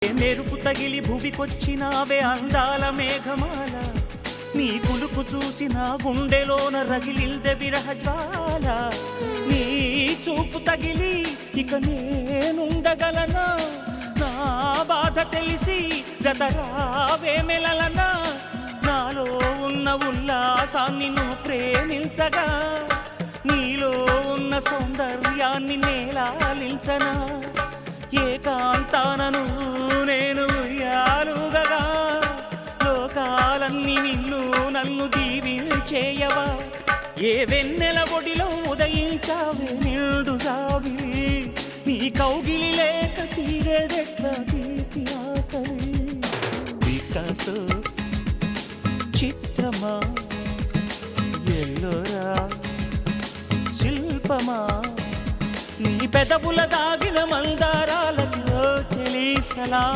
మెరుపు తగిలి భువికొచ్చినావే అందాల మేఘమాల, నీ కులుకు చూసి నా గుండెలోన రగిలిల్దె విరహజ్వాల. నీ చూపు తగిలి ఇక నేనుండగలనా, నా బాధ తెలిసి జతరావే మెలలనా. నాలో ఉన్న ఉల్లాసాన్ని నువ్వు ప్రేమించగా, నీలో ఉన్న సౌందర్యాన్ని నేలాలించనా. ఏకాంతానను నేను ఉయ్యాలుగగా, లోకాలన్నీ నిన్ను నన్ను దీవించేయవా. ఏ వెన్నెల ఒడిలో ఉదయించావే నిండు సావి, నీ కౌగిలి లేక తీరేదెట్లా తీపి ఆకలి. వికాసో చిత్రమా, ఎల్లోరా శిల్పమా, నీ పెదవుల దాగిన మందారాలతో చెలి సలా.